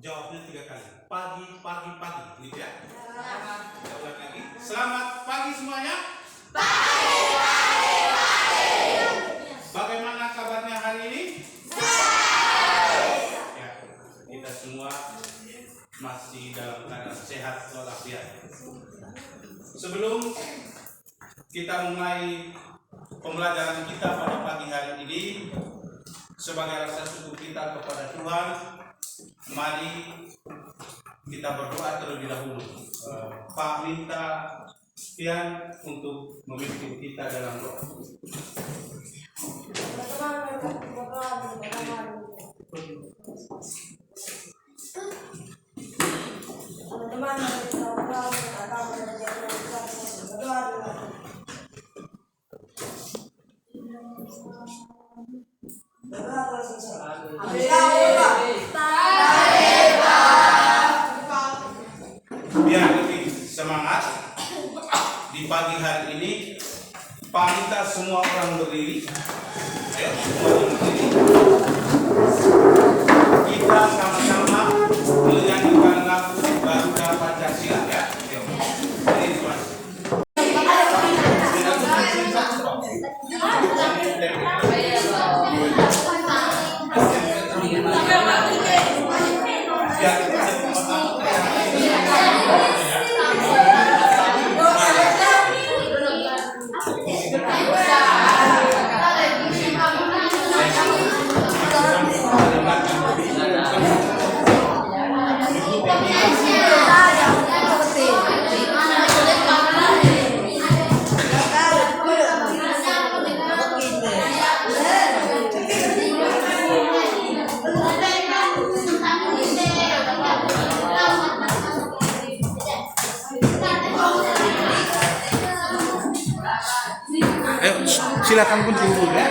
Jawabnya 3 kali. Pagi, pagi, pagi. Gitu ya. Kita ulang lagi. Selamat pagi semuanya. Pagi, pagi, pagi. Bagaimana kabarnya hari ini? Baik. Ya, kita semua masih dalam keadaan sehat walafiat. Sebelum kita mulai pembelajaran kita pada pagi hari ini, sebagai rasa syukur kita kepada Tuhan, mari kita berdoa terlebih dahulu. Pak minta Pian untuk memimpin kita dalam doa. Biar lebih semangat di pagi hari ini, Pak minta semua orang berdiri. Ayo, semua berdiri. Kita sama-sama menyanyikan lagu Garuda Pancasila ya. Ini semua. Silakan pun dulu ya.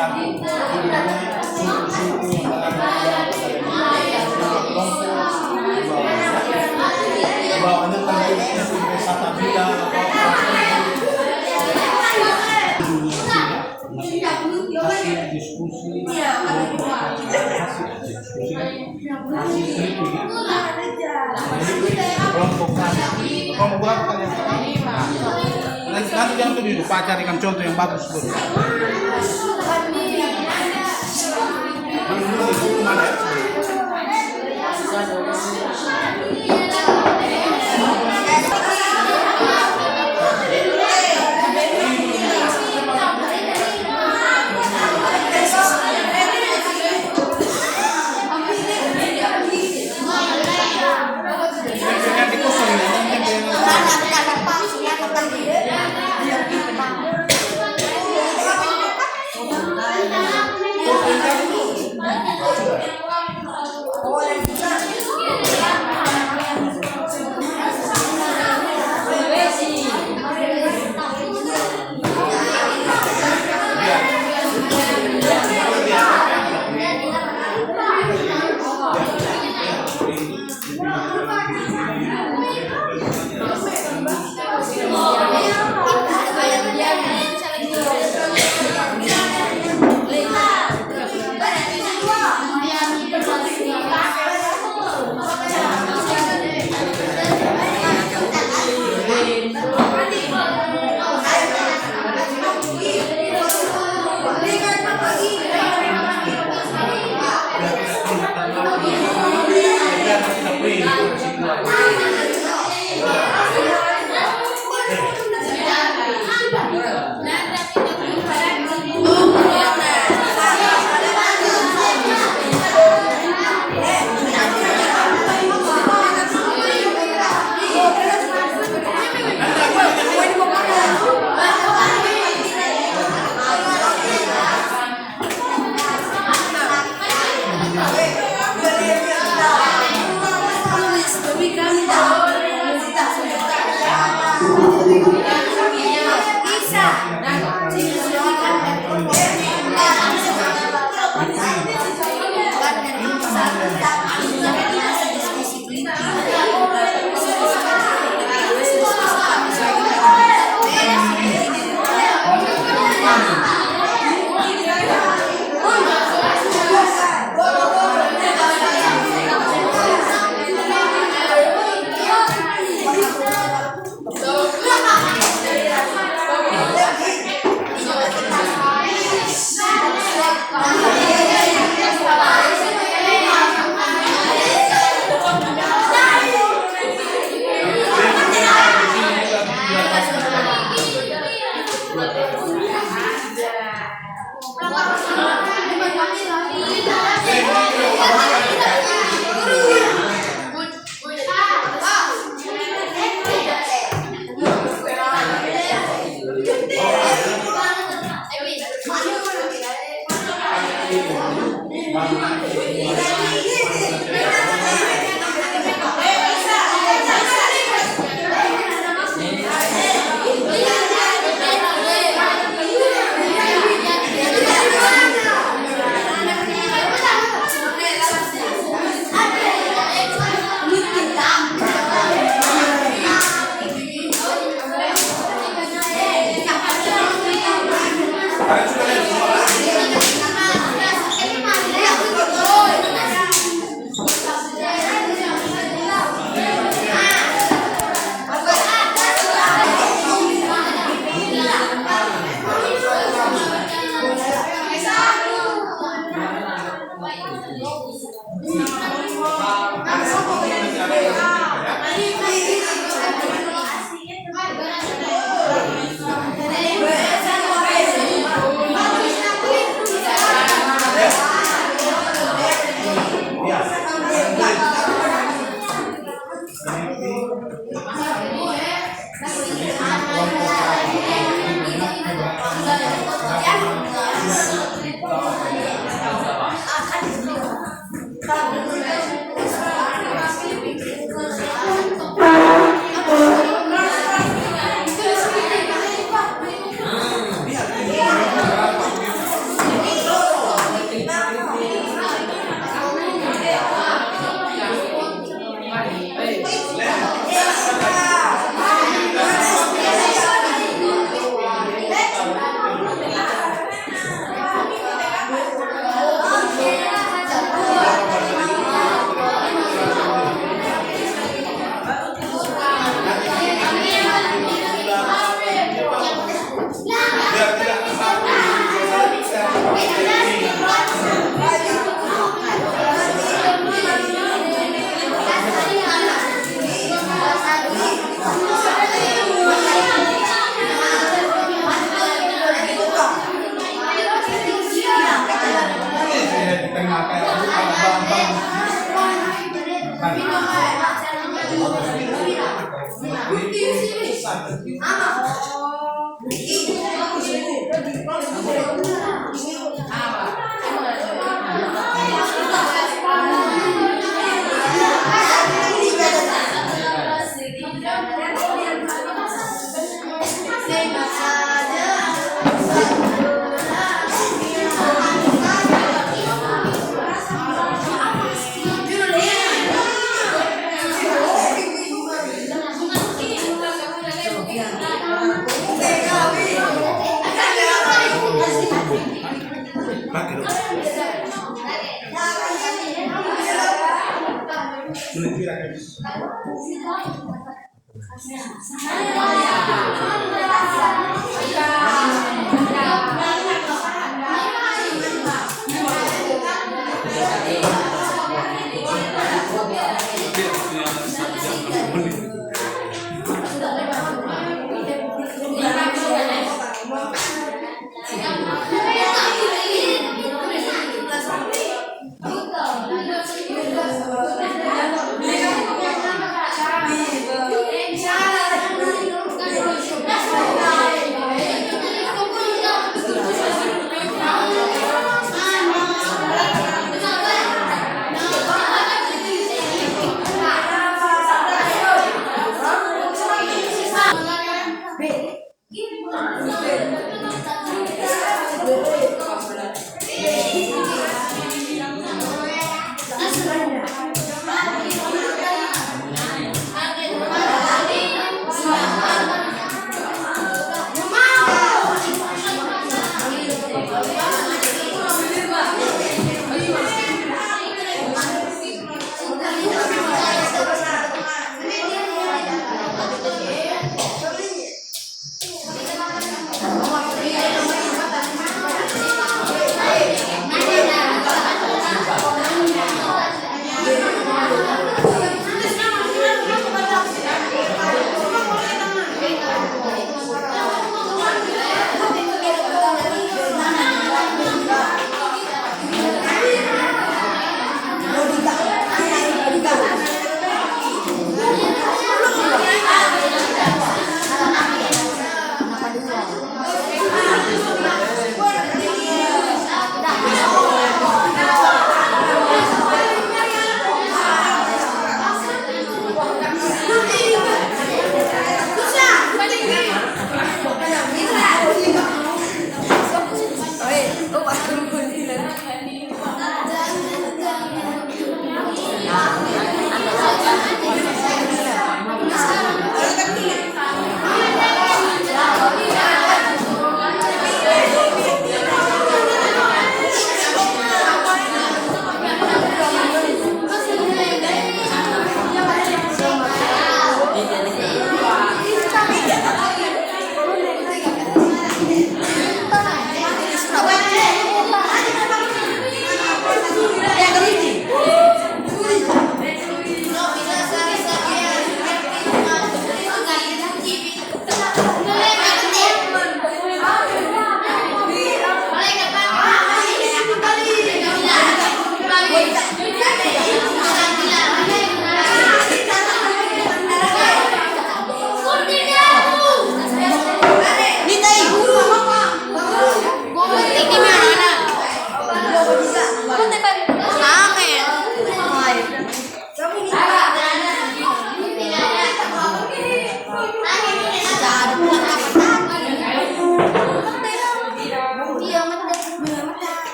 sabi, suku-suku yang bawa ano tayo sa tabila hasil diskusi kelompok nanti jangan tuh dulu Pak carikan contoh yang bagus dulu. Mana ya? Kalau tengah kayak abang-abang.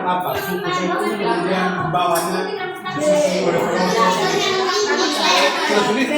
apa? Suku-suku kemudian bawahnya disusun oleh kelompok. Sudah sulit?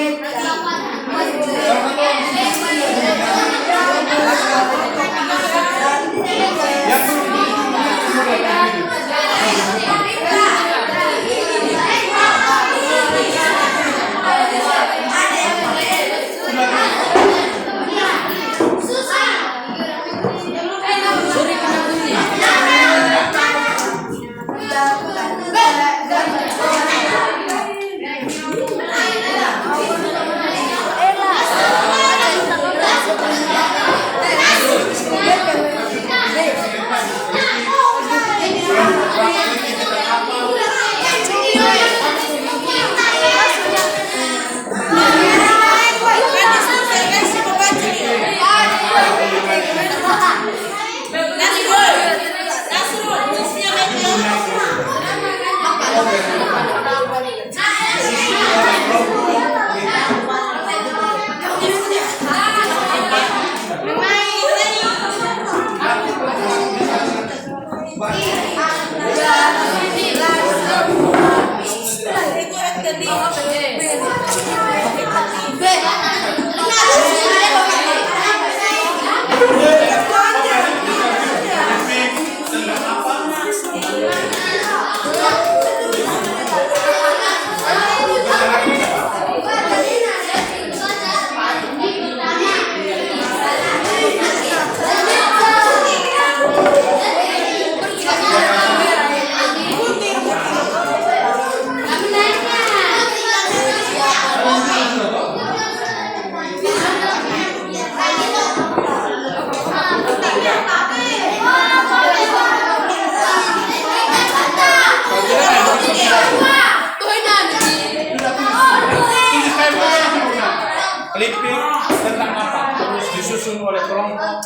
Clipping tentang apa? Terus disusun oleh kelompok.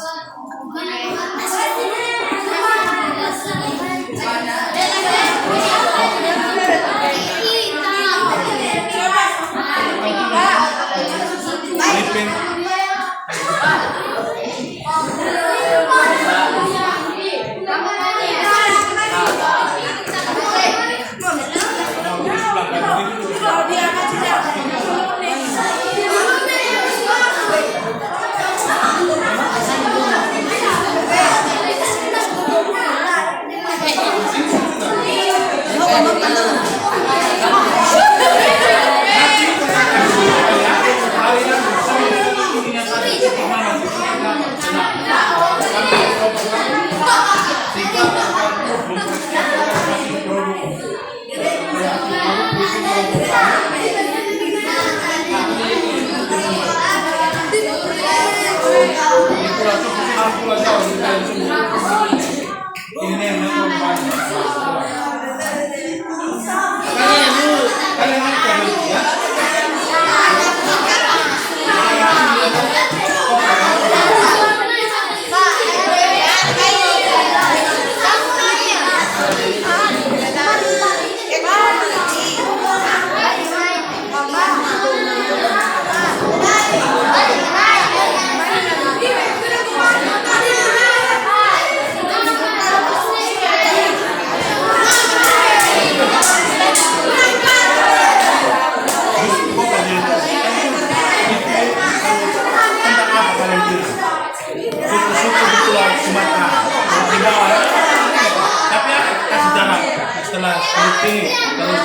Clipping. Setelah ini terus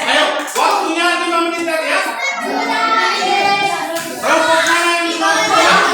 Ayo, waktunya 5 menit lagi ya. Kelompok mana yang mau pulang?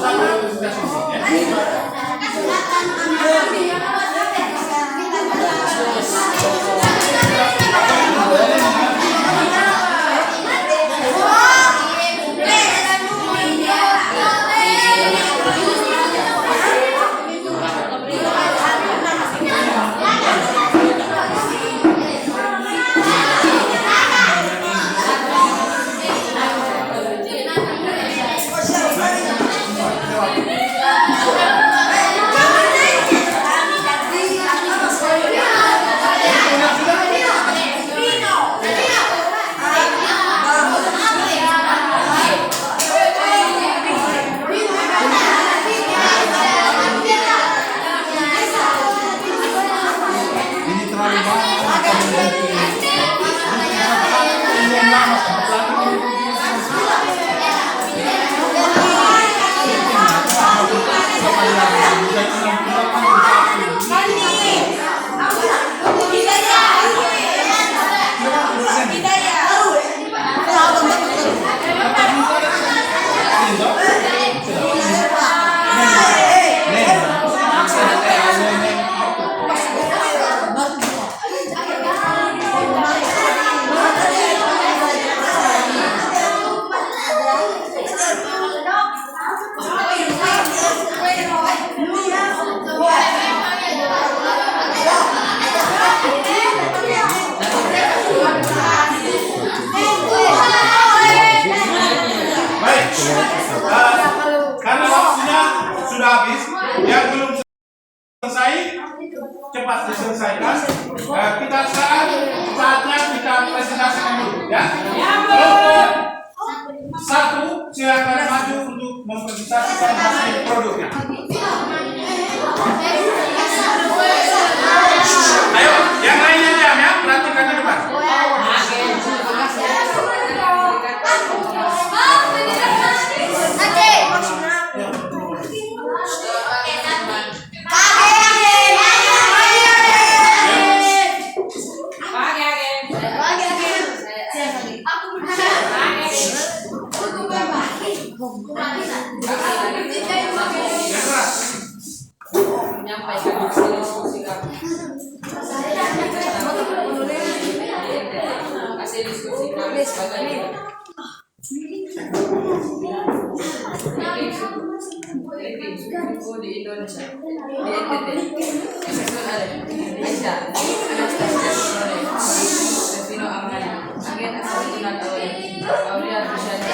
sampai sudah selesai ya. Karena waktunya sudah habis, yang belum selesai cepat diselesaikan. Kita sekarang saatnya kita presentasikan dulu, ya. Kelompok satu silakan maju untuk mempresentasikan hasil produknya. Ayo, yang lainnya diam ya, perhatikan di depan. Di Indonesia, di NTT, Aisyah, Vino Amran, Agen Asal Aulia Bushani,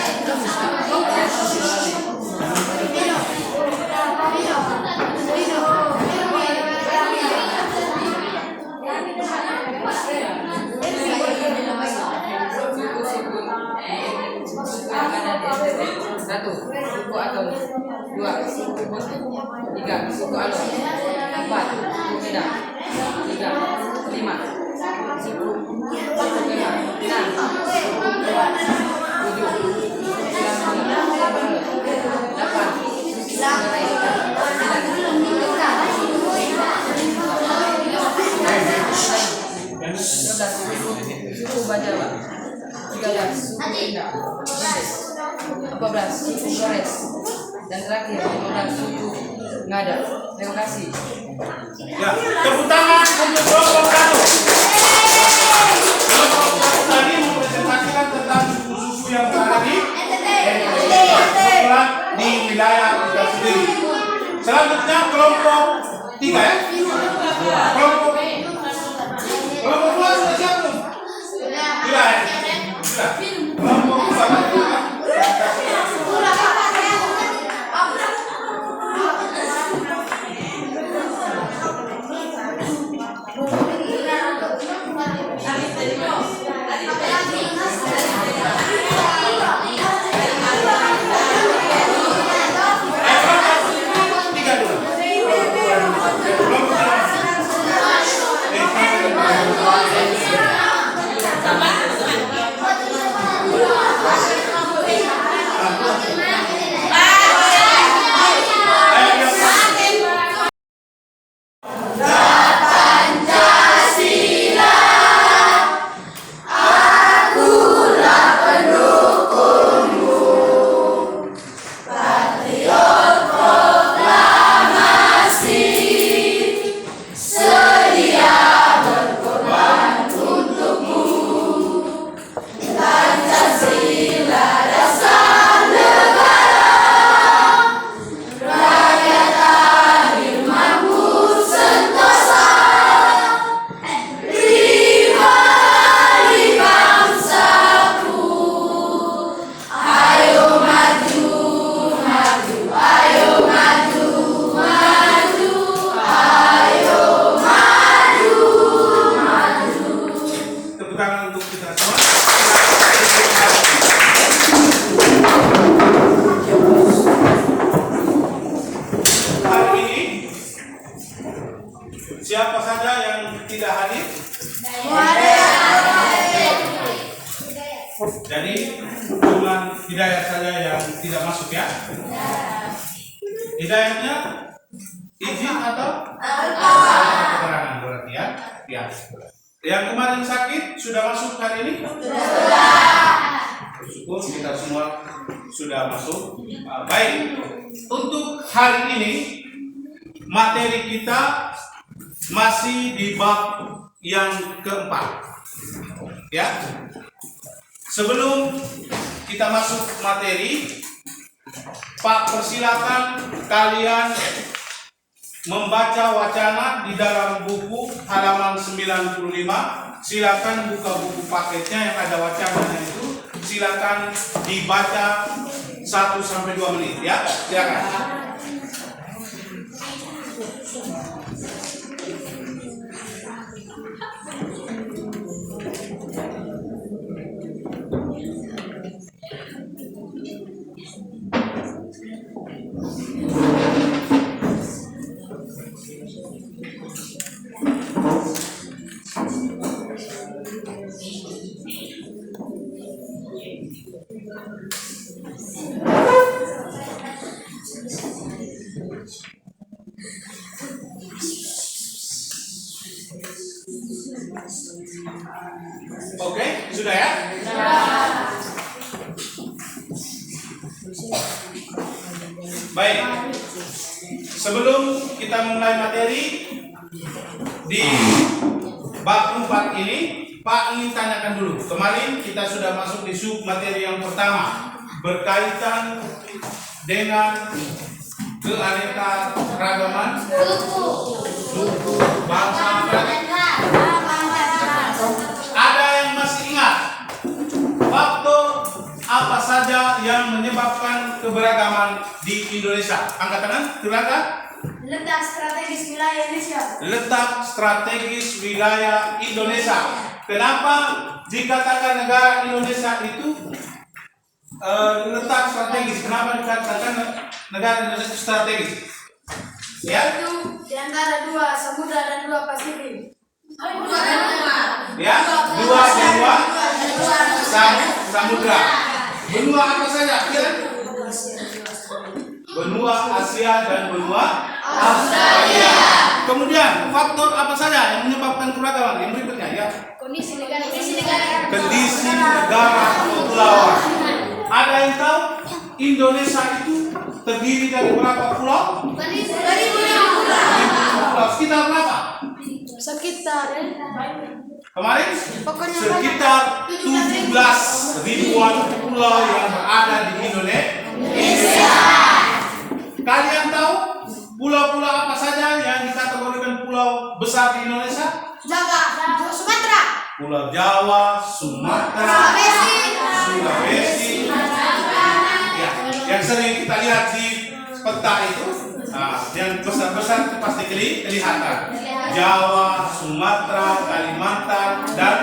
satu, suku Aton, dua, suku Boti, tiga, suku Alor, empat, suku Medan, tiga, lima, suku Kema, enam, suku Jawa, tujuh, delapan, suku Bajawa, 13 suku Indah, 14 suku Flores, dan terakhir 15 suku Ngada. Terima kasih. Ya, tepuk tangan untuk kelompok satu. Kelompok satu tadi mempresentasikan tentang suku-suku yang berada di kebetulan di wilayah kita sendiri. Selanjutnya kelompok 3 ya. Kelompok dua sudah siap belum? Sudah ya. Sudah. Kelompok 2 Sama. Tepuk tangan untuk kita semua. Hari ini siapa saja yang tidak hadir? Jadi cuma Hidayat saja yang tidak masuk ya? Hidayatnya izin atau keterangan berarti ya? Ya. Yang kemarin sakit sudah masuk hari ini? Bersyukur kita semua sudah masuk. Baik, untuk hari ini materi kita masih di bab yang keempat. Ya. Sebelum kita masuk materi, Pak persilakan kalian membaca wacana di dalam buku halaman 95. Silakan buka buku paketnya yang ada wacananya itu. Silakan dibaca 1-2 menit ya. Silakan. Oke, sudah ya? Baik. Sebelum kita mulai materi di bab 4 ini, Pak ingin tanyakan dulu. Kemarin kita sudah masuk di sub materi yang pertama berkaitan dengan keanekaragaman suku, bangsa, ada yang masih ingat faktor apa saja yang menyebabkan keberagaman di Indonesia? Angkat tangan, silakan. Letak strategis wilayah Indonesia. Letak strategis wilayah Indonesia. Kenapa dikatakan negara Indonesia itu letak strategis? Kenapa dikatakan negara Indonesia strategis? Ya? Itu di antara 2 samudra dan 2 Pasifik. Ya, 2 samudra. Benua apa saja? Ya? Benua Asia dan benua Australia. Kemudian faktor apa saja yang menyebabkan keragaman? Yang berikutnya ya. Kondisi negara. Kondisi negara kepulauan. Ada yang tahu Indonesia itu terdiri dari berapa pulau? 1000 pulau. Sekitar berapa? Sekitar Kemarin? pokoknya Sekitar 17 ribuan pulau yang berada di Indonesia. Kalian tahu pulau-pulau apa saja yang dikategorikan pulau besar di Indonesia? Sumatera, Pulau Jawa, Sumatera, Sulawesi. Ya, yang sering kita lihat di peta itu, yang besar-besar itu pasti kelihatan. Jawa, Sumatera, Kalimantan, dan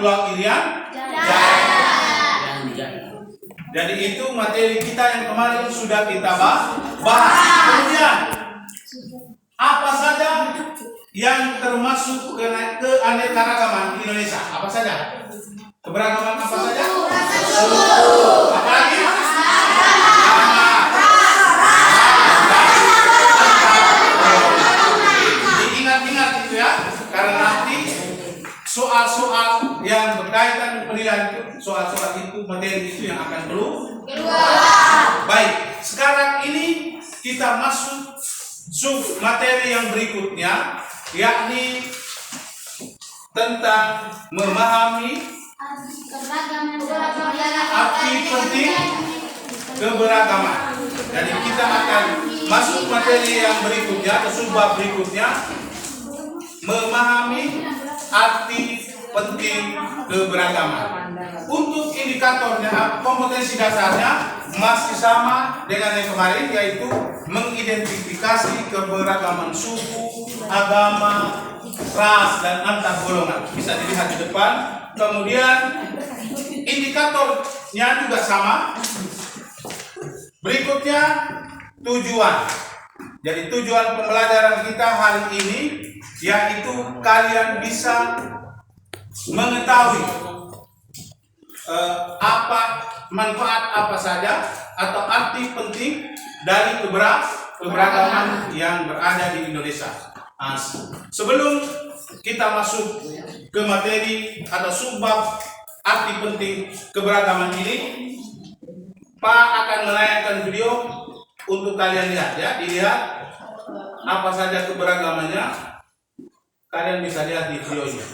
Pulau Irian Jaya. Jadi itu materi kita yang kemarin sudah kita bahas. Kemudian apa saja yang termasuk keanekaragaman Indonesia? Apa saja? Keberagaman apa saja? Apa lagi? Diingat-ingat itu ya, karena nanti soal-soal yang berkaitan penilaian itu, soal-soal itu, materi itu yang akan keluar. Baik, sekarang ini kita masuk sub materi yang berikutnya, yakni tentang memahami arti penting keberagaman. Jadi kita akan masuk materi yang berikutnya, atau subbab berikutnya, memahami arti penting keberagaman. Untuk indikatornya, kompetensi dasarnya masih sama dengan yang kemarin, yaitu mengidentifikasi keberagaman suku, agama, ras, dan antar golongan. Bisa dilihat di depan. Kemudian indikatornya juga sama. Berikutnya tujuan. Jadi tujuan pembelajaran kita hari ini yaitu kalian bisa mengetahui apa manfaat apa saja atau arti penting dari keberagaman yang berada di Indonesia. Nah, sebelum kita masuk ke materi atau subbab arti penting keberagaman ini, Pak akan menayangkan video untuk kalian lihat ya, dilihat apa saja keberagamannya. Kalian bisa lihat di videonya.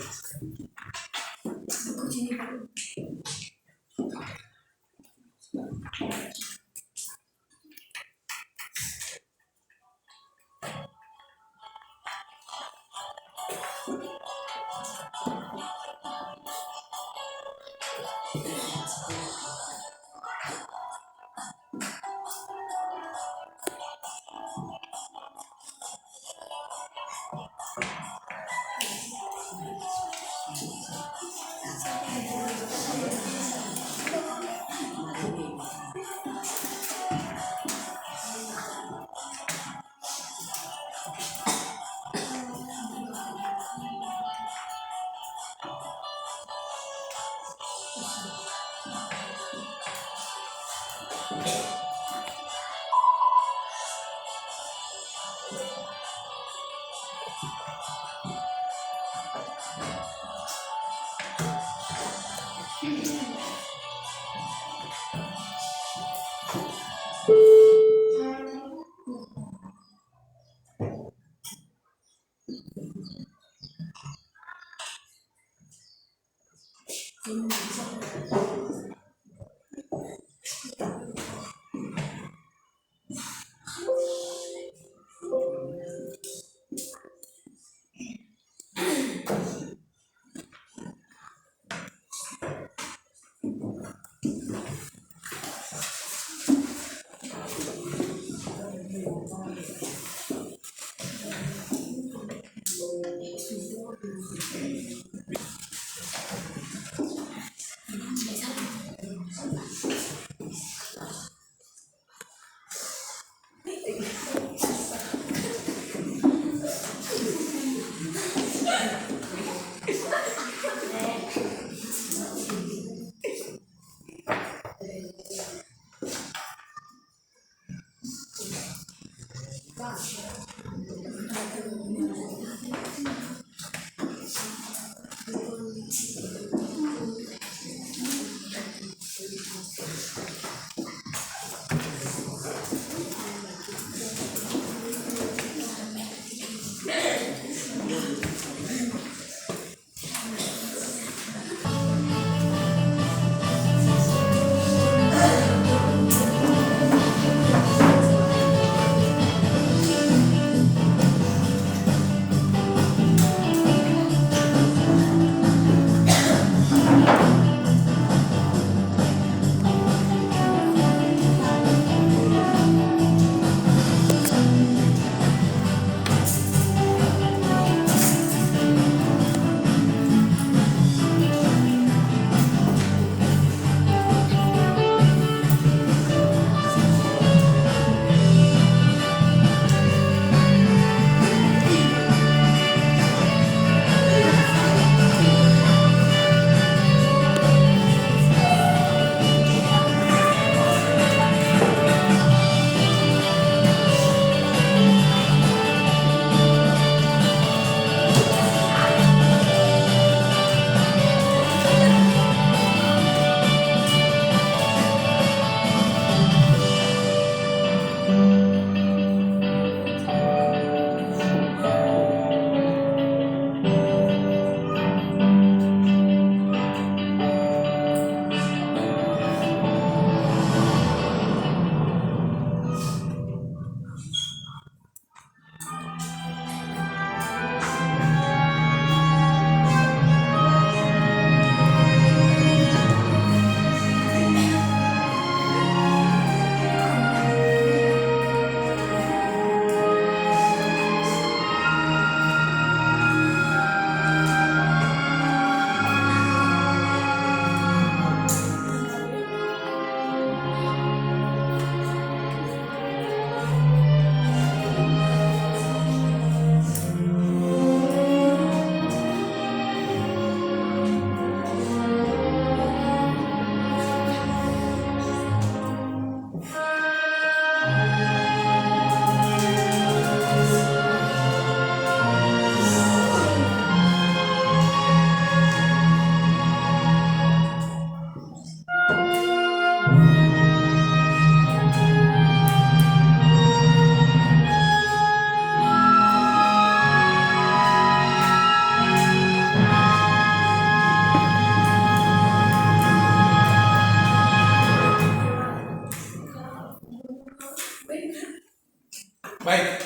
Baik,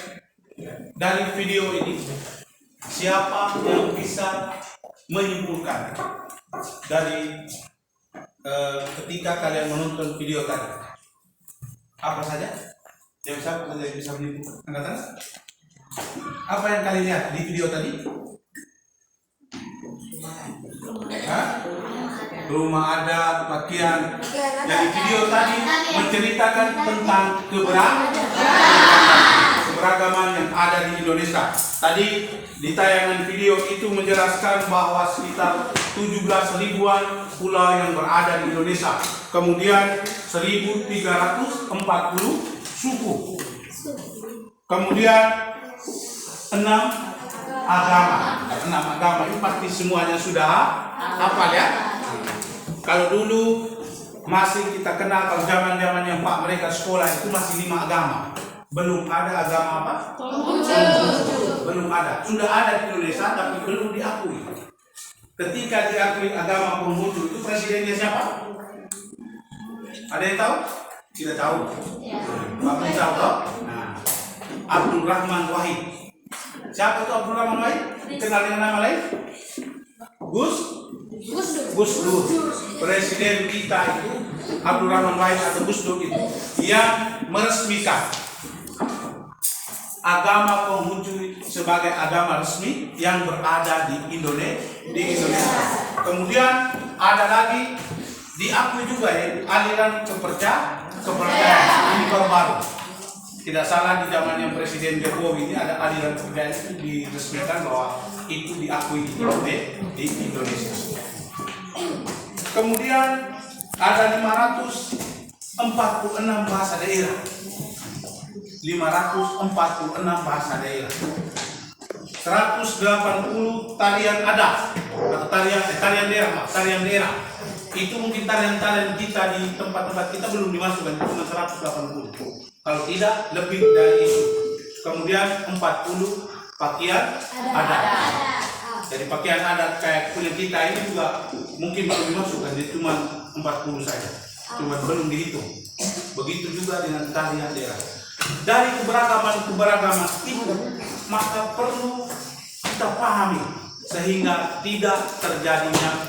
dari video ini siapa yang bisa menyimpulkan dari ketika kalian menonton video tadi apa saja yang bisa menyimpulkan? Angkatan? Apa yang kalian lihat di video tadi? Hah? Rumah adat, pakaian. Jadi video tadi menceritakan tentang keberagaman yang ada di Indonesia. Tadi di tayangan video itu menjelaskan bahwa sekitar 17 ribuan pulau yang berada di Indonesia. Kemudian 1340 suku. Kemudian 6 agama. 6 agama ini pasti semuanya sudah hafal ya. Kalau dulu masih kita kenal, kalau zaman yang Pak mereka sekolah itu masih 5 agama. Belum ada agama apa? Belum ada. Sudah ada di Indonesia tapi belum diakui. Ketika diakui agama Konghucu itu presidennya siapa? Ada yang tahu? Tidak tahu. Pak tahu toh? Nah, Abdul Rahman Wahid. Siapa itu Abdul Rahman Wahid? Kenal dengan nama lain? Gus Dur. Presiden kita itu Abdul Rahman Wahid atau Gus Dur itu yang meresmikan agama Konghucu sebagai agama resmi yang berada di Indonesia. Kemudian ada lagi diakui juga ya aliran kepercayaan ini baru. Tidak salah di zaman yang Presiden Jokowi ini ada aliran kepercayaan itu diresmikan bahwa itu diakui di Indonesia. Kemudian ada 546 bahasa daerah. 546 bahasa daerah. 180 tarian adat atau tarian daerah. Itu mungkin tarian kita di tempat-tempat kita belum dimasukkan, cuma 180. Kalau tidak lebih dari itu. Kemudian 40 pakaian adat. Jadi pakaian adat kayak punya kita ini juga mungkin belum dimasukkan, jadi cuma 40 saja. Cuma belum dihitung. Begitu juga dengan tarian daerah. Dari keberagaman itu maka perlu kita pahami sehingga tidak terjadinya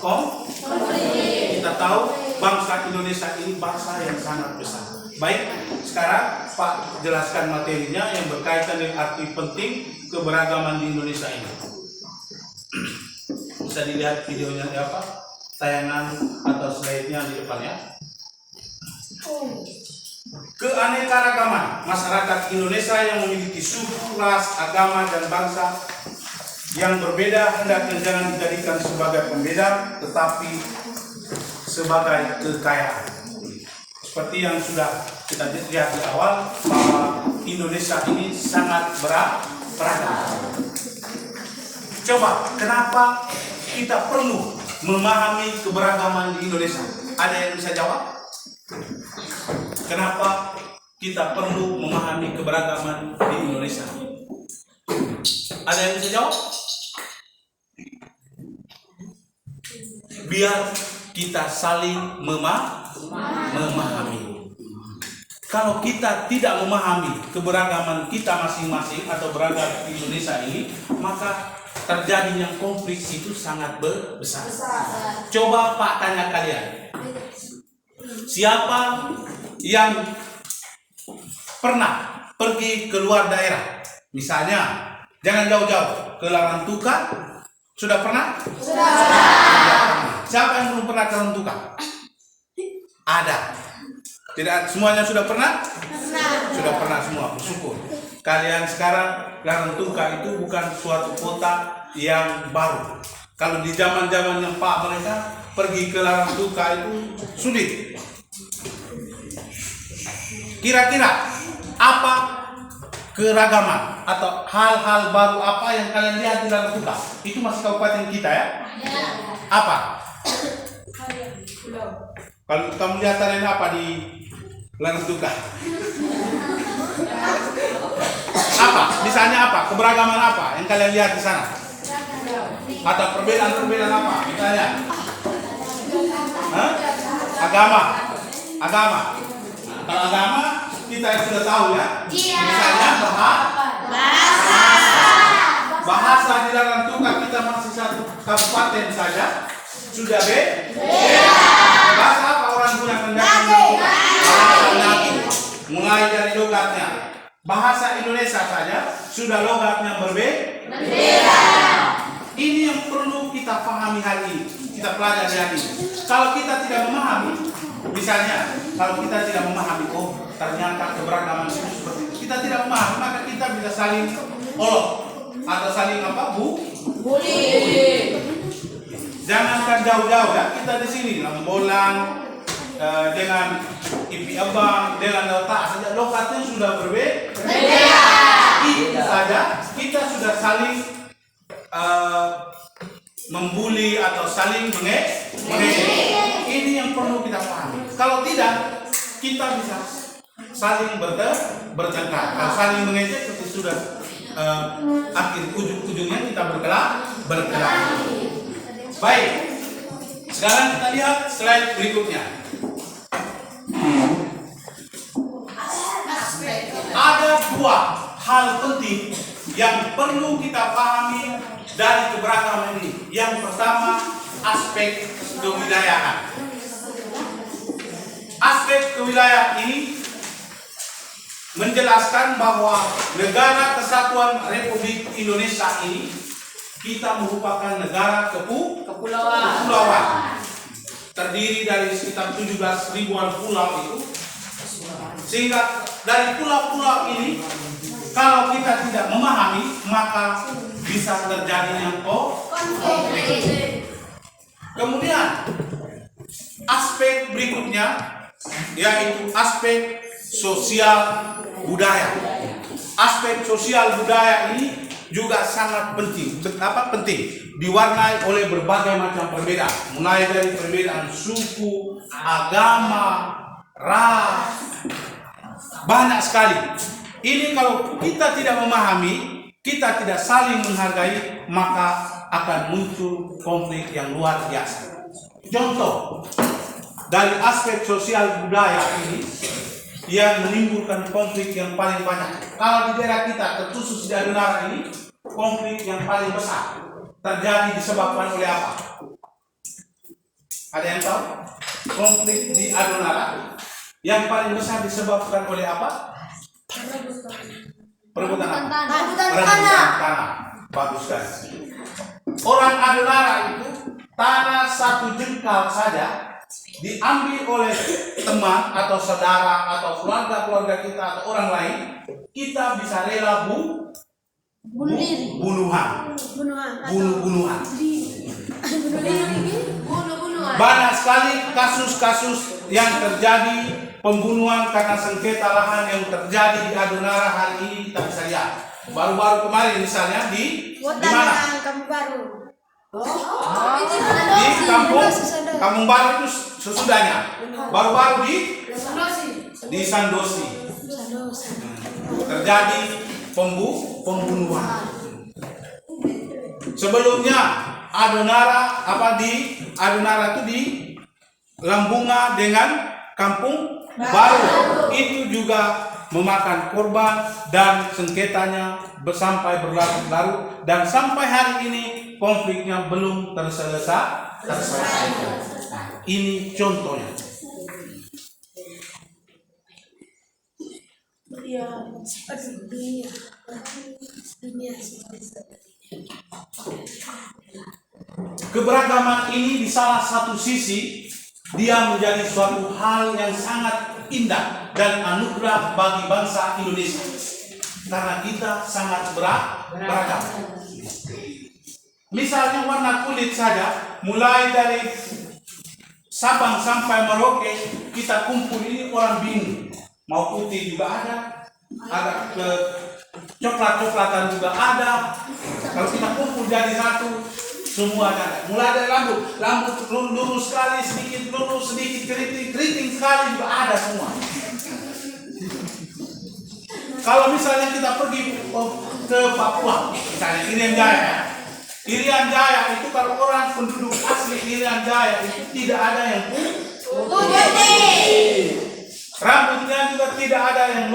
konflik. Kita tahu bangsa Indonesia ini bangsa yang sangat besar. Baik, sekarang Pak jelaskan materinya yang berkaitan dengan arti penting keberagaman di Indonesia ini. Bisa dilihat videonya tayangan atau slide-nya di depannya. Keanekaragaman masyarakat Indonesia yang memiliki suku, ras, agama, dan bangsa yang berbeda hendaknya jangan dijadikan sebagai pembeda, tetapi sebagai kekayaan. Seperti yang sudah kita lihat di awal bahwa Indonesia ini sangat beragam. Coba, kenapa kita perlu memahami keberagaman di Indonesia? Ada yang bisa jawab? Kenapa kita perlu memahami keberagaman di Indonesia? Ada yang bisa jawab? Biar kita saling memahami. Kalau kita tidak memahami keberagaman kita masing-masing atau beragam di Indonesia ini, maka terjadinya konflik itu sangat besar. Coba Pak tanya kalian, siapa yang pernah pergi ke luar daerah? Misalnya, jangan jauh-jauh, ke Larantuka, sudah pernah? Sudah. Siapa yang belum pernah ke Larantuka? Ada. Tidak semuanya sudah pernah? Sudah pernah semua, bersyukur. Kalian sekarang Larantuka itu bukan suatu kota yang baru. Kalau di zaman-zamannya Pak mereka pergi ke Larantuka itu sulit. Kira-kira apa keragaman atau hal-hal baru apa yang kalian lihat di Larantuka? Itu masih kabupaten kita ya? Apa? Kalau kamu lihat tarian apa di Larantuka? Apa? Misalnya apa? Keberagaman apa yang kalian lihat di sana? Atau perbedaan-perbedaan apa? Misalnya? Agama. Kalau agama kita sudah tahu ya. Iya. Misalnya bahasa di dalam tukar kita masih satu kabupaten saja sudah beda. Bahasa apa orang gunakan dalam bahasa Nadi, mulai dari logatnya. Bahasa Indonesia saja sudah logatnya berbeda. Ini yang perlu kita pahami hari ini, kita pelajari hari ini. Kalau kita tidak memahami, misalnya kalau kita tidak memahami, oh ternyata keberagaman itu seperti itu, kita tidak memahami, maka kita bisa saling olok atau saling apa bully. Jangankan jauh-jauh ya, kita di sini Lambolang dengan Ipi Abang dengan Letak saja lokatnya sudah berbeda. Itu saja kita sudah saling membuli atau saling mengejek. Ini yang perlu kita pahami. Kalau tidak, kita bisa saling bertengkar. Kalau saling mengejek itu sudah akhir ujung-ujungnya kita berkelahi. Baik, sekarang kita lihat slide berikutnya. Ada dua hal penting yang perlu kita pahami dari keberagaman ini. Yang pertama, aspek kewilayahan. Aspek kewilayahan ini menjelaskan bahwa negara kesatuan Republik Indonesia ini kita merupakan negara kepulauan. Terdiri dari sekitar 17 ribuan pulau itu. Sehingga dari pulau-pulau ini kalau kita tidak memahami maka bisa terjadinya konflik. Kemudian aspek berikutnya yaitu aspek sosial budaya. Aspek sosial budaya ini juga sangat penting. Diwarnai oleh berbagai macam perbedaan, mulai dari perbedaan suku, agama, ras, banyak sekali. Ini kalau kita tidak memahami, kita tidak saling menghargai, maka akan muncul konflik yang luar biasa. Contoh dari aspek sosial budaya ini yang menimbulkan konflik yang paling banyak. Kalau di daerah kita, terkhusus di Adonara ini, konflik yang paling besar terjadi disebabkan oleh apa? Ada yang tahu? Konflik di Adonara yang paling besar disebabkan oleh apa? Perebutan tanah. Bagus sekali. Orang Adonara itu tanah satu jengkal saja diambil oleh teman atau saudara atau keluarga kita atau orang lain, kita bisa rela bunuhan. Banyak sekali kasus-kasus yang terjadi pembunuhan karena sengketa lahan yang terjadi di Adonara hari ini kita bisa lihat. Baru-baru kemarin misalnya di mana? Kampung Baru. Di Kampung Baru itu sesudahnya. Baru-baru di Sandosi. Terjadi pembunuhan. Sebelumnya Adonara itu di Lambunga dengan Kampung Baru itu juga memakan korban dan sengketanya sampai berlarut-larut dan sampai hari ini konfliknya belum terselesai. Ini contohnya. Keberagaman ini di salah satu sisi dia menjadi suatu hal yang sangat indah dan anugerah bagi bangsa Indonesia karena kita sangat beragam. Misalnya warna kulit saja, mulai dari Sabang sampai Merauke kita kumpul ini orang bingung. Mau putih juga ada ke coklat-coklatan juga ada. Kalau kita kumpul jadi satu, semua ada. Mulai dari rambut lurus sekali, sedikit lurus, sedikit keriting sekali juga ada semua. Kalau misalnya kita pergi ke Papua, misalnya Irian Jaya. Irian Jaya itu kalau orang penduduk asli Irian Jaya itu tidak ada yang putih. Rambutnya juga tidak ada yang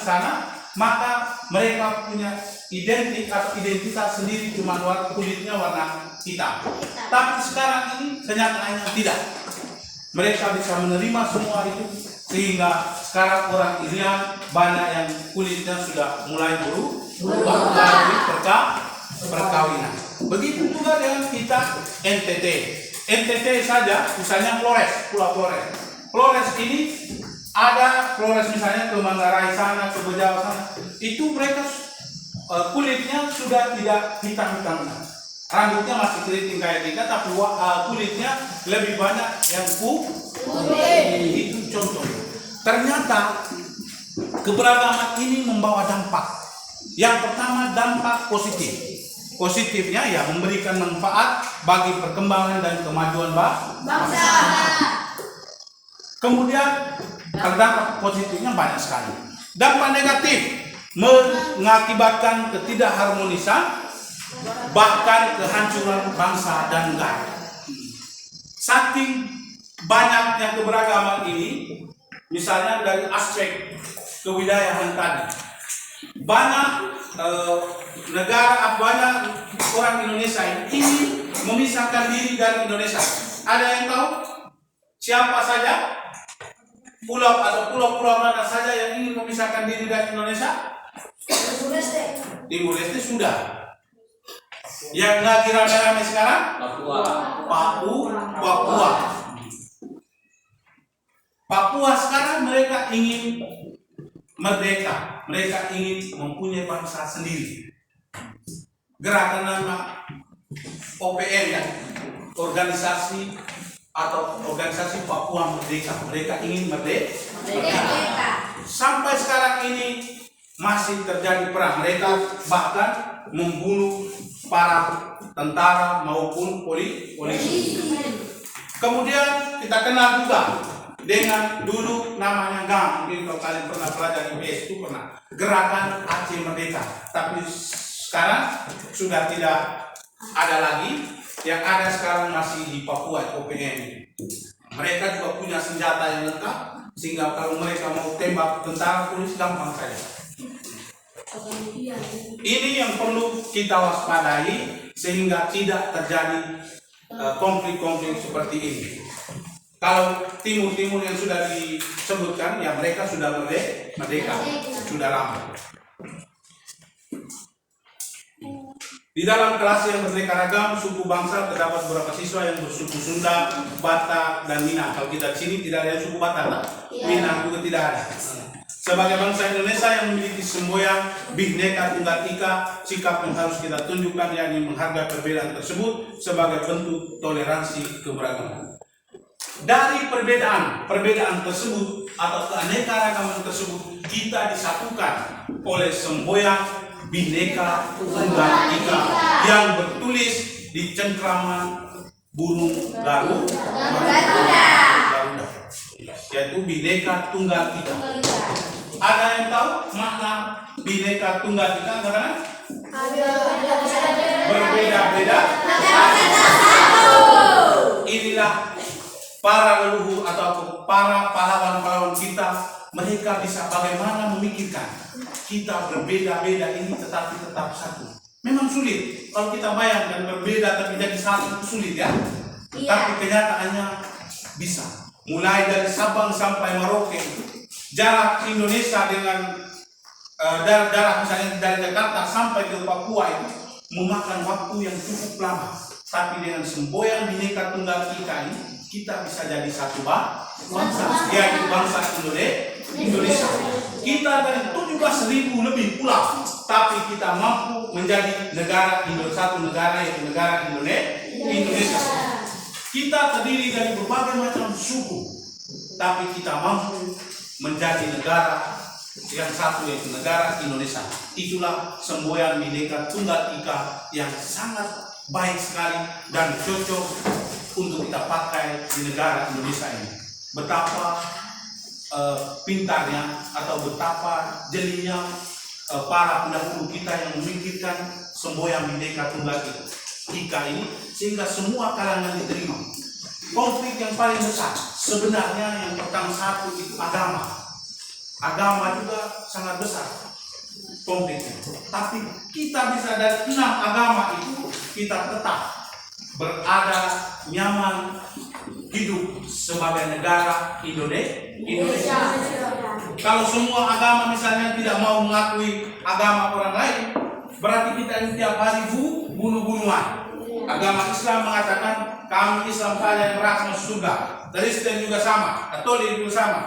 ke sana, maka mereka punya identitas sendiri, cuma kulitnya warna hitam. Tapi sekarang ini kenyataannya tidak. Mereka bisa menerima semua itu, sehingga sekarang orang Irian banyak yang kulitnya sudah mulai berubah melalui perkawinan. Begitu juga dengan kita NTT. NTT saja, misalnya Pulau Flores. Flores ini ada Flores misalnya ke Manggarai sana, ke Bejawa sana. Itu mereka kulitnya sudah tidak hitam-hitam. Rambutnya masih keriting kayak kita, tapi kulitnya lebih banyak yang putih. Itu contoh. Ternyata keberagaman ini membawa dampak. Yang pertama, dampak positif. Positifnya ya memberikan manfaat bagi perkembangan dan kemajuan bangsa. Kemudian dampak positifnya banyak sekali. Dampak negatif mengakibatkan ketidakharmonisan, bahkan kehancuran bangsa dan negara. Saking banyaknya keberagaman ini, misalnya dari aspek kewilayahan tadi, banyak banyak orang Indonesia ini memisahkan diri dari Indonesia. Ada yang tahu siapa saja pulau atau pulau-pulau mana saja yang ingin memisahkan diri dari Indonesia? Timur Leste sudah. Yang lagi rame-rame sekarang? Papua sekarang mereka ingin merdeka, mereka ingin mempunyai bangsa sendiri. Gerakan nama OPM ya, organisasi Papua Merdeka, mereka ingin merdeka. Sampai sekarang ini masih terjadi perang, mereka bahkan membunuh para tentara maupun polisi. Kemudian kita kenal juga dengan dulu namanya GAM, mungkin kalau kalian pernah pelajari IPS itu pernah, Gerakan Aceh Merdeka. Tapi sekarang sudah tidak ada lagi, yang ada sekarang masih di Papua, OPM. Mereka juga punya senjata yang lengkap, sehingga kalau mereka mau tembak tentara polisi gampang saja. Ini yang perlu kita waspadai sehingga tidak terjadi konflik-konflik seperti ini. Kalau timur-timur yang sudah disebutkan, ya mereka sudah merdeka, sudah lama. Di dalam kelas yang beraneka ragam suku bangsa terdapat beberapa siswa yang bersuku Sunda, Batak, dan Minang. Kalau kita di sini tidak ada suku Batak, Minang juga tidak ada. Sebagai bangsa Indonesia yang memiliki semboyan Bhinneka Tunggal Ika, sikap yang harus kita tunjukkan yakni menghargai perbedaan tersebut sebagai bentuk toleransi keberagaman. Dari perbedaan tersebut atau keanekaragaman tersebut kita disatukan oleh semboyan Bhinneka Tunggal Ika yang bertulis di cengkraman burung Garuda, yaitu Bhinneka Tunggal Ika. Ada yang tahu makna Bhinneka Tunggal Ika? Karena berbeda-beda. Inilah para leluhur atau para pahlawan-pahlawan kita, mereka bisa bagaimana memikirkan kita berbeda-beda ini tetapi tetap satu. Memang sulit kalau kita bayangkan berbeda tapi jadi satu, sulit ya. Tapi kenyataannya bisa. Mulai dari Sabang sampai Merauke, jarak Indonesia dengan jarak misalnya dari Jakarta sampai ke Papua itu memakan waktu yang cukup lama. Tapi dengan semboyan Bhinneka Tunggal Ika ini kita bisa jadi satu bangsa, yaitu bangsa Indonesia. Kita dari 17.000 lebih pulau, tapi kita mampu menjadi satu negara yaitu negara Indonesia. Kita terdiri dari berbagai macam suku, tapi kita mampu menjadi negara yang satu yaitu negara Indonesia. Itulah semboyan Bhinneka Tunggal Ika yang sangat baik sekali dan cocok untuk kita pakai di negara Indonesia ini. Betapa pintarnya atau betapa jelinya para pendahulu kita yang memikirkan semboyan Bhinneka Tunggal Ika ini sehingga semua kalangan diterima. Konflik yang paling besar sebenarnya yang pertama satu itu agama. agama juga sangat besar konfliknya. Tapi kita bisa dari 6 agama itu kita tetap berada nyaman hidup sebagai negara Indonesia. Kalau semua agama misalnya tidak mau mengakui agama orang lain, berarti kita ini tiap hari bunuh-bunuhan. Agama Islam mengatakan kami Islam saja yang berhak masuk surga. Kristen juga sama, Katolik juga sama.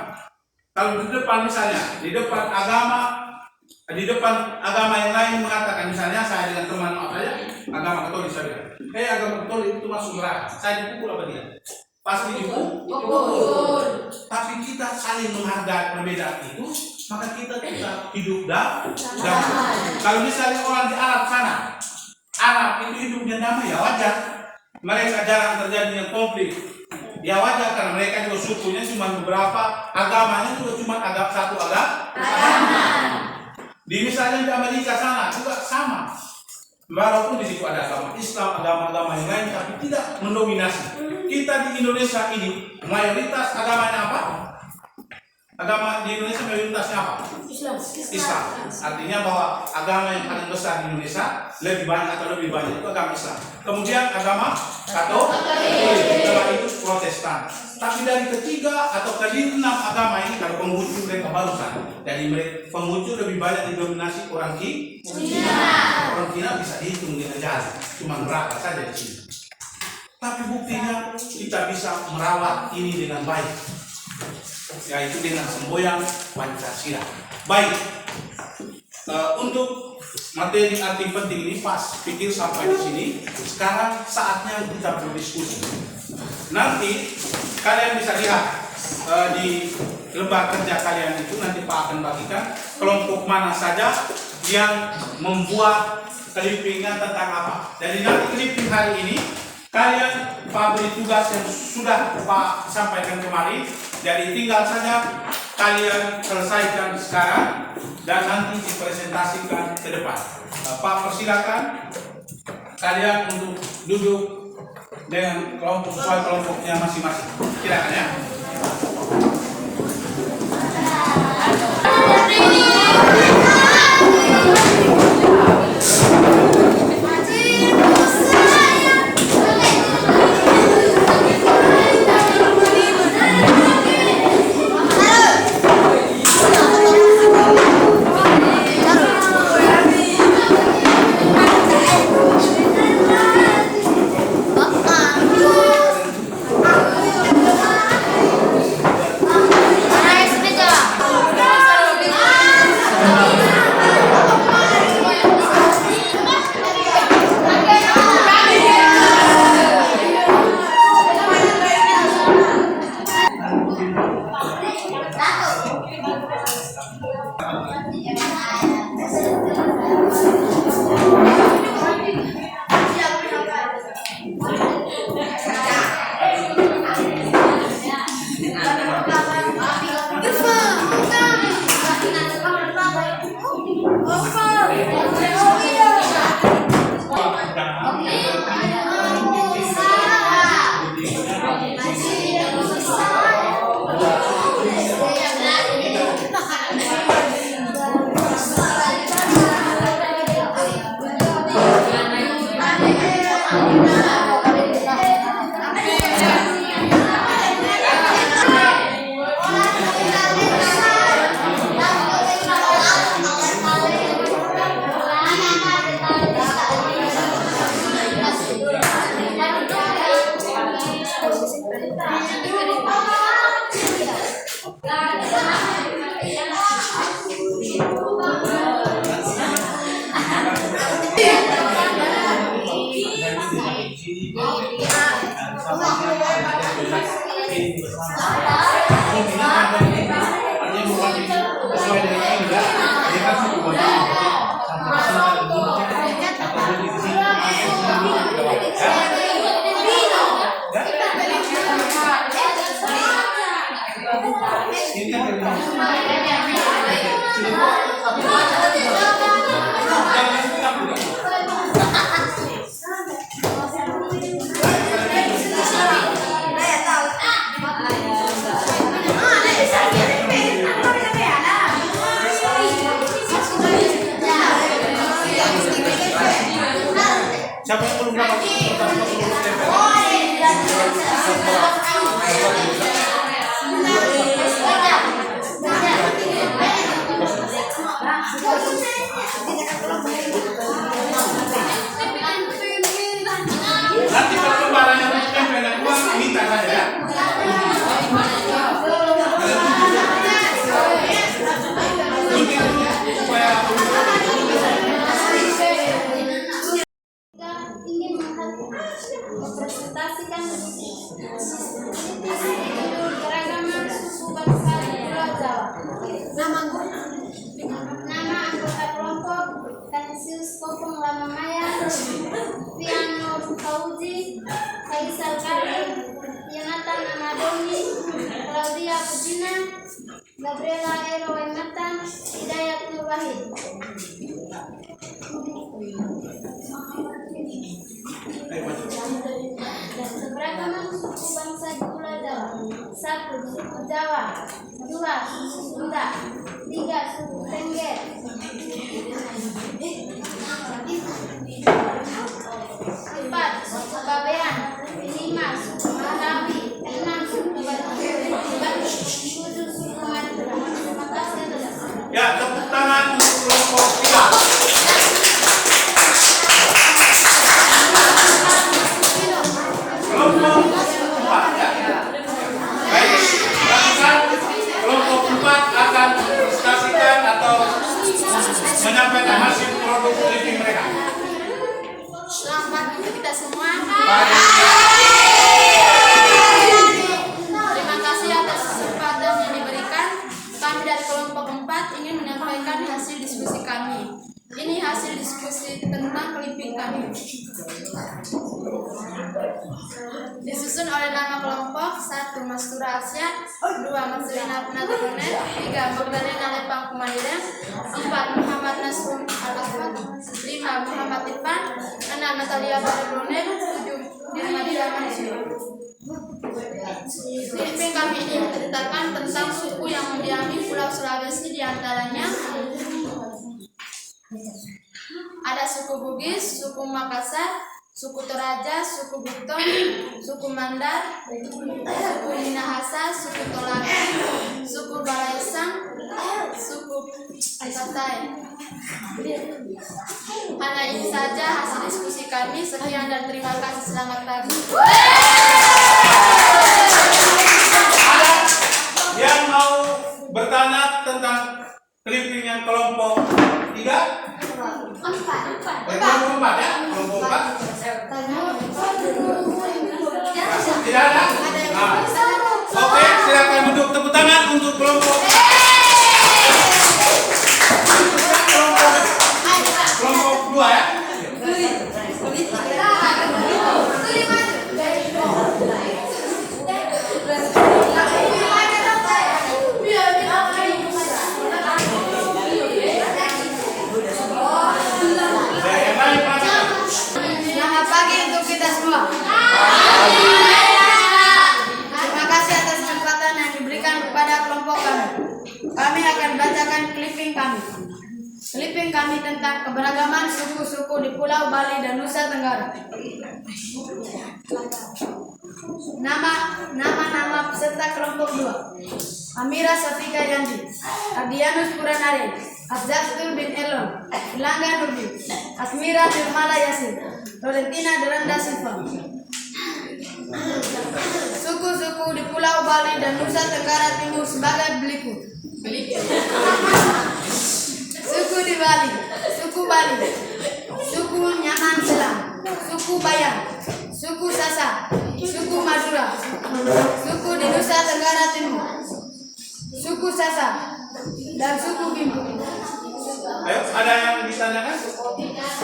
Kalau di depan misalnya, di depan agama yang lain mengatakan, misalnya saya dengan teman agama Katolik saya bilang, agama Katolik itu masuk neraka, saya dipukul apa dia? Pasti dipukul. Tapi kita saling menghargai perbedaan itu, maka kita hidup damai. Kalau misalnya orang di Arab sana, Arab itu hidupnya damai, ya wajar. Mereka jarang terjadinya konflik. Ya wajar karena mereka juga sukunya cuma beberapa, agamanya juga cuma satu agama. Di misalnya di Amerika sana juga sama. Walaupun di situ ada agama Islam, agama-agama yang lain, tapi tidak mendominasi. Kita di Indonesia ini mayoritas agamanya apa? Agama di Indonesia mayoritasnya apa? Islam. Artinya bahwa agama yang paling besar di Indonesia lebih banyak itu agama Islam. Kemudian agama Katolik, setelah itu Protestan. Tapi dari ketiga atau dari 6 agama ini, kalau penghujung mereka barusan, dari mereka penghujung lebih banyak didominasi orang Cina. Orang Cina bisa dihitung dengan jari, cuma berapa saja di sini. Tapi buktinya kita bisa merawat ini dengan baik, yaitu dengan semboyan Pancasila. Baik, untuk materi arti penting ini pas pikir sampai di sini. Sekarang saatnya kita berdiskusi. Nanti kalian bisa lihat di lembar kerja kalian itu, nanti Pak akan bagikan kelompok mana saja yang membuat clippingnya tentang apa. Jadi nanti clipping hari ini kalian Pak beri tugas yang sudah Pak sampaikan kemarin. Jadi tinggal saja kalian selesaikan sekarang dan nanti dipresentasikan ke depan. Pak persilakan kalian untuk duduk dengan kelompok sesuai kelompoknya masing-masing. Silakan ya. mempresentasikan keragaman suku bangsa di Pulau Jawa. Nama anggota kelompok Kanisius Kopong Lamamaya, Piano Fauzi, Faisal Karim, Yonatan Amadoni, Claudia Pujina, Gabriela Ero Wematan, Hidayat Nur Wahid. Dan keberagaman suku bangsa di Pulau Jawa. 1. Suku Jawa. 2. Suku Sunda. 3. Suku Tengger. 4. Suku Babean. 5. Suku Marawi. 6. Suku Batu. 7. Suku Madura. Terima kasih atas. Ya, tepuk tangan untuk kelompok 3. Kelompok 4 ya. Baik, langsung kelompok 4 akan presentasikan atau menyampaikan hasil produk living mereka. Selamat untuk kita semua. Terima kasih atas kesempatan yang diberikan. Kami dari kelompok 4 ingin menyampaikan hasil diskusi kami. Ini hasil diskusi tentang clipping kami. Disusun oleh nama kelompok: 1. Mastura Asia, 2. Marcelina Penatone, 3. Magdalena Lepang Kumaniren, 4. Muhammad Nasrum Al-Afad, 5. Muhammad Irfan, 6. Natalia Barebroner, 7. Dirmadia Mansur. Clipping kami ini menceritakan tentang suku yang mendiami Pulau Sulawesi, diantaranya ada suku Bugis, suku Makassar, suku Toraja, suku Buton, suku Mandar, suku Minahasa, suku Tolaki, suku Balaisang, suku Katai. Hanya ini saja hasil diskusi kami. Sekian dan terima kasih. Selamat pagi. Ada yang mau bertanya tentang clipping yang kelompok 3? Kelompok 4 ya? Kelompok 4? Tidak ada? Nah. Oke, silakan duduk. Tepuk tangan untuk kelompok kelompok 2 ya. Selamat pagi untuk kita semua. Terima kasih atas kesempatan yang diberikan kepada kelompok kami. Kami akan bacakan clipping kami. Clipping kami tentang keberagaman suku-suku di Pulau Bali dan Nusa Tenggara. Nama peserta kelompok 2: Amira Safika Yandi, Ardianus Puranare, Afzatul bin Elon, Ilangga Nurdi, Asmira Nirmala Yasin, Florentina Deranda Silva. Suku-suku di Pulau Bali dan Nusa Tenggara Timur sebagai berikut: suku di Bali, suku Bali, suku Nyaman Selang, suku Bayan, suku Sasa, suku Madura, suku di Nusa Tenggara Timur, suku Sasa, dan suku Bimbo. Ayo, ada yang ditanyakan?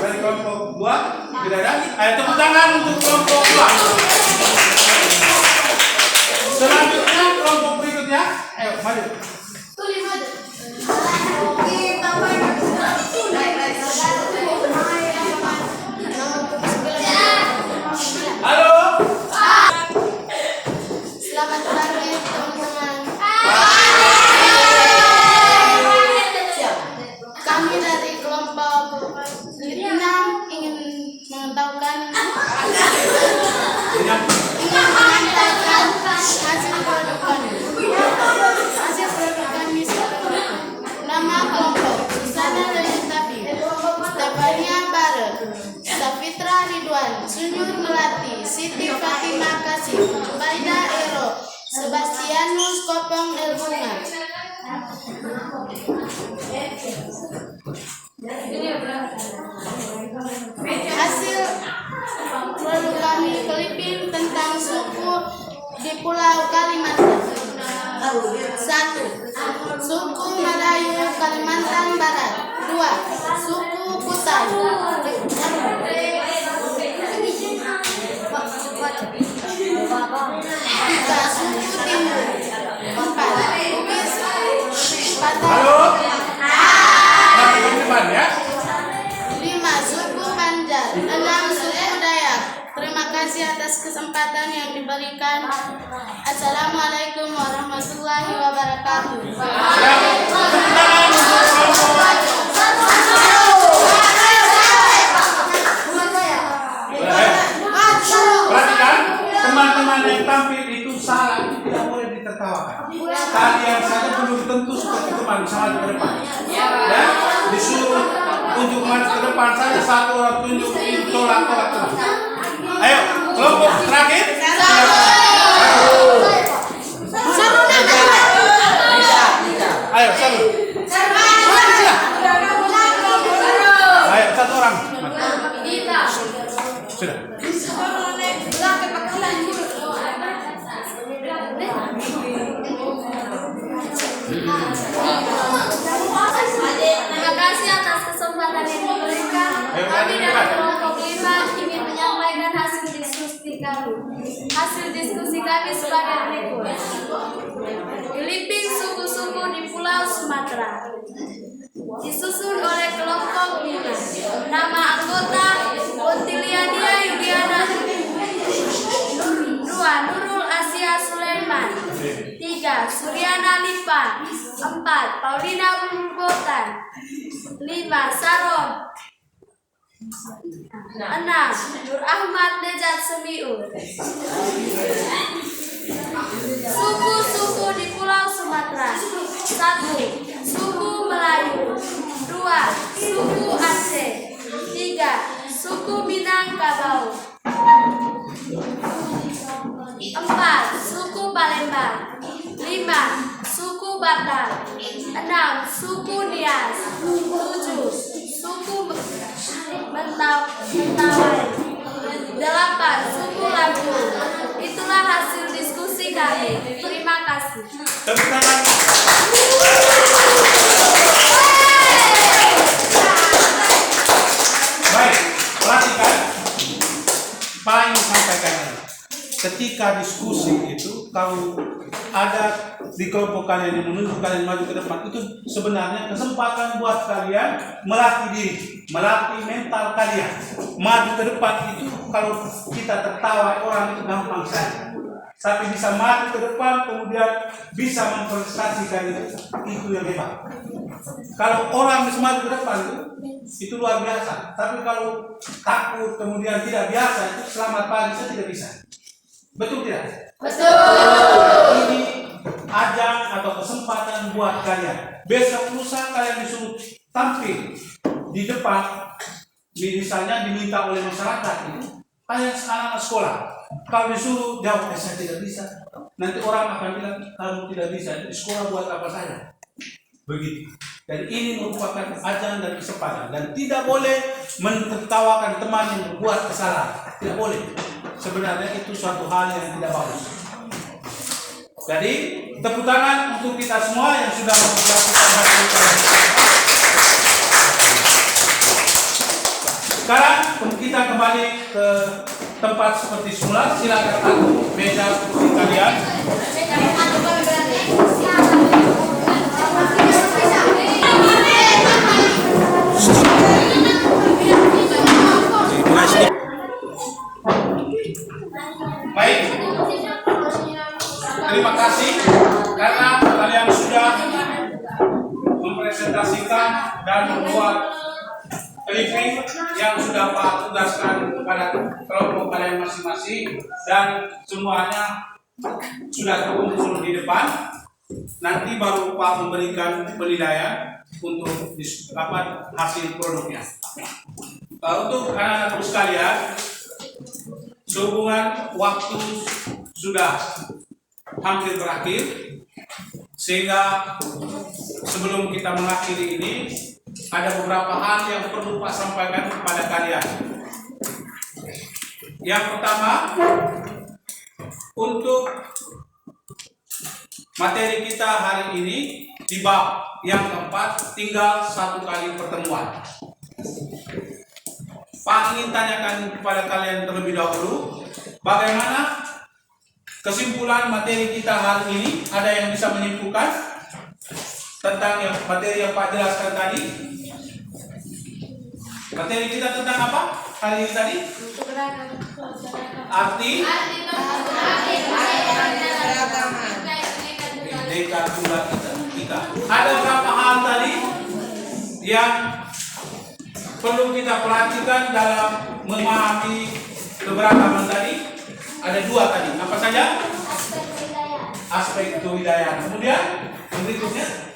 Dari kelompok 2? Tidak ada? Ayo tepuk tangan untuk kelompok 2. Selanjutnya kelompok berikutnya. Ayo, maju. Halo. Selamat pagi teman-teman. Kami dari kelompok 6 ingin mengetahukan hasil produk kami. Hasil produk kami seperti nama kelompok: Susana Lelentapi, Stefania Bare, Safitra Ridwan, Sunjur Melati, Siti Fatimah Kasih, Faida Ero, Sebastianus Kopong Elbunga. Hasil produk kami Keliping tentang suku di Pulau Kalimantan. 1. Suku Melayu Kalimantan Barat. 2. Suku Kutai. 3. Suku Timur. 4. Bugis Batak. Halo. Perhatikan depan ya. 5. Suku Banjar. 6. Suku Dayak. Terima kasih atas kesempatan yang diberikan. Assalamualaikum warahmatullahi wabarakatuh. Perhatikan, teman-teman yang tampil itu salah, itu tidak boleh ditertawakan. Kalian saja belum tentu seperti teman sama ke depan. Ya, disuruh untuk maju ke depan saja satu orang tunjuk itu tolak. Ayo, kelompok terakhir. Ayo, satu. Ayo, satu orang. Sudah. Terima kasih atas kesempatan yang diberikan. Kami dari kelompok 5 ingin menyampaikan hasil diskusi kami. Hasil diskusi kami sebagai berikut. Keliping suku-suku di Pulau Sumatera. Disusun oleh kelompok 5. Nama anggota Ontiliania Yuliana. 2. Nurul Asia Sulaiman. 3. Suryana Lipa. 4. Paulina Bulbotan. 5. Saron. 6. Nur Ahmad Nejat Semiul. Suku-suku di Pulau Sumatera. 1. Suku Melayu. 2. Suku Aceh. 3. Suku Minangkabau. 4. Suku Palembang. 5. Suku Batak. 6. Suku Nias. 7. Suku Mentawai. 8. Suku Lampung. Itulah hasil diskusi kami. Terima kasih. Tepuk tangan. Baik, perhatikan. Pak yang sampaikan ini. Ketika diskusi itu, kalau ada di kelompok kalian yang menuju kalian maju ke depan, itu sebenarnya kesempatan buat kalian melatih diri, melatih mental kalian. Maju ke depan itu kalau kita tertawa orang itu gampang saja. Tapi bisa maju ke depan kemudian bisa memprestasikan itu yang hebat. Kalau orang bisa maju ke depan itu luar biasa. Tapi kalau takut kemudian tidak biasa itu selamat pagi saya tidak bisa. Betul tidak? Betul. Ini ajang atau kesempatan buat kalian. Besok lusa kalian disuruh tampil di depan, misalnya diminta oleh masyarakat ini. Kalian anak sekolah. Kalau disuruh jawab, saya tidak bisa. Nanti orang akan bilang, kamu tidak bisa. Di sekolah buat apa saja? Begitu. Dan ini merupakan ajang dan kesempatan. Dan tidak boleh menertawakan teman yang berbuat kesalahan. Tidak boleh. Sebenarnya itu suatu hal yang tidak bagus. Jadi, tepuk tangan untuk kita semua yang sudah melakukan hal ini. Sekarang kita kembali ke tempat seperti semula. Silakan aku meja kursi kalian. Baik. Terima kasih karena kalian sudah mempresentasikan dan membuat briefing yang sudah Pak tugaskan kepada kelompok kalian masing-masing dan semuanya sudah terkumpul di depan. Nanti baru Pak memberikan penilaian untuk hasil produknya. Untuk anak-anakku sekalian, sehubungan waktu sudah hampir berakhir, sehingga sebelum kita mengakhiri ini ada beberapa hal yang perlu Pak sampaikan kepada kalian. Yang pertama, untuk materi kita hari ini di bab yang keempat, tinggal 1 kali pertemuan. Pak ingin tanyakan kepada kalian terlebih dahulu, bagaimana kesimpulan materi kita hari ini? Ada yang bisa menyimpulkan tentang materi yang Pak jelaskan tadi? Materi kita tentang apa hari ini tadi? Arti Bineka Tunggal Ika. Ada berapa hal tadi yang perlu kita perhatikan dalam memahami keberagaman tadi? Ada 2 tadi. Apa saja? Aspek kewibudayaan. Kemudian berikutnya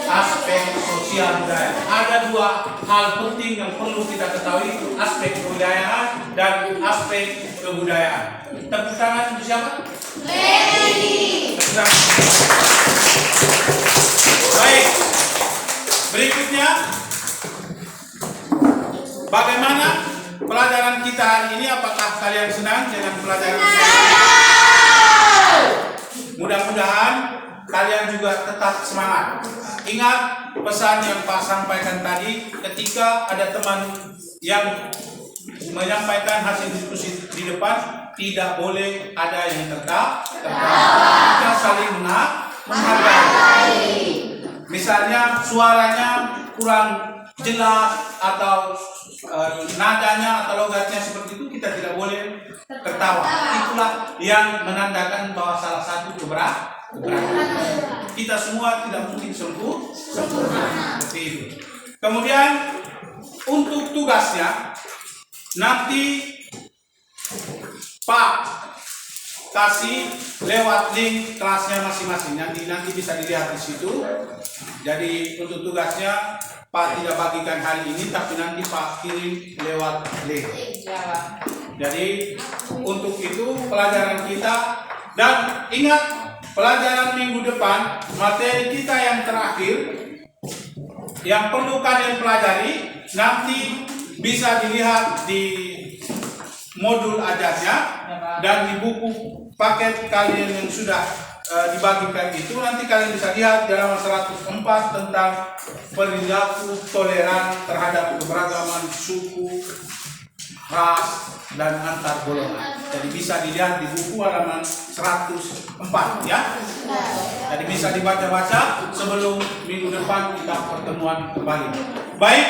aspek sosial budaya. Ada 2 hal penting yang perlu kita ketahui, aspek kewibudayaan dan aspek kebudayaan. Tepuk tangan untuk siapa? Baik. Berikutnya, bagaimana pelajaran kita hari ini? Apakah kalian senang dengan pelajaran kita? Mudah-mudahan kalian juga tetap semangat. Ingat pesan yang Pak sampaikan tadi, ketika ada teman yang menyampaikan hasil diskusi di depan, tidak boleh ada yang tertawa. Kita saling menghargai. Misalnya suaranya kurang jelas atau nadanya atau logatnya seperti itu, kita tidak boleh tertawa. Itulah yang menandakan bahwa salah satu keberagaman. Kita semua tidak mungkin sempurna. Seperti itu. Kemudian untuk tugasnya nanti Pak kasih lewat link kelasnya masing-masing. Nanti bisa dilihat di situ. Jadi untuk tugasnya Pak tidak bagikan hari ini, tapi nanti Pak kirim lewat link. Jadi untuk itu pelajaran kita, dan ingat pelajaran minggu depan materi kita yang terakhir yang perlu kalian pelajari nanti bisa dilihat di modul ajarnya dan di buku paket kalian yang sudah dibagikan itu. Nanti kalian bisa lihat di halaman 104 tentang perilaku toleran terhadap keberagaman suku, ras, dan antar golongan. Jadi bisa dilihat di buku halaman 104 ya. Jadi bisa dibaca-baca sebelum minggu depan kita pertemuan kembali. Baik,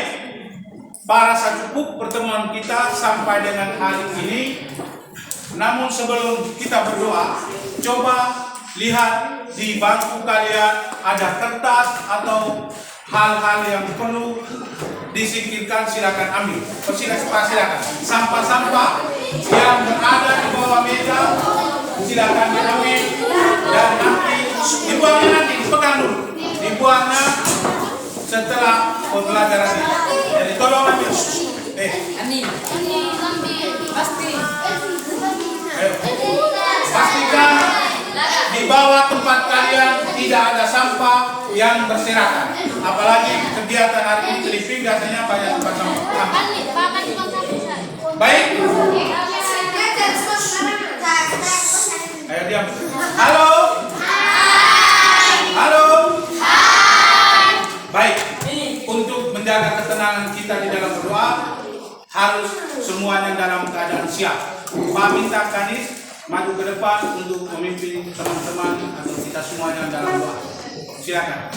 Pak rasa cukup pertemuan kita sampai dengan hari ini. Namun sebelum kita berdoa, coba lihat di bangku kalian ada kertas atau hal-hal yang perlu disingkirkan, silakan ambil. Silakan. Sampah-sampah yang berada di bawah meja silakan diambil dan nanti dibuangnya, nanti dipegang dulu. Dibuangnya setelah pembelajaran ini. Jadi tolong ambil. Pasti. Pastikan di bawah tempat kalian tidak ada sampah yang berserakan. Apalagi kegiatan hari ini Filipin biasanya banyak tempat sampah. Baik. Ayo diam. Halo. Halo. Baik. Untuk menjaga ketenangan kita di dalam berdoa, harus semuanya dalam keadaan siap. Pak minta Kanis maju ke depan untuk memimpin teman-teman atau kita semuanya dalam doa. Silakan.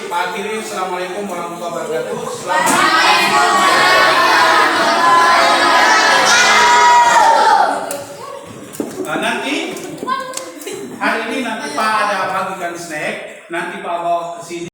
Pak akhiri, assalamualaikum warahmatullahi wabarakatuh. Nanti hari ini Pak ada bagikan snack, nanti Pak bawa ke sini.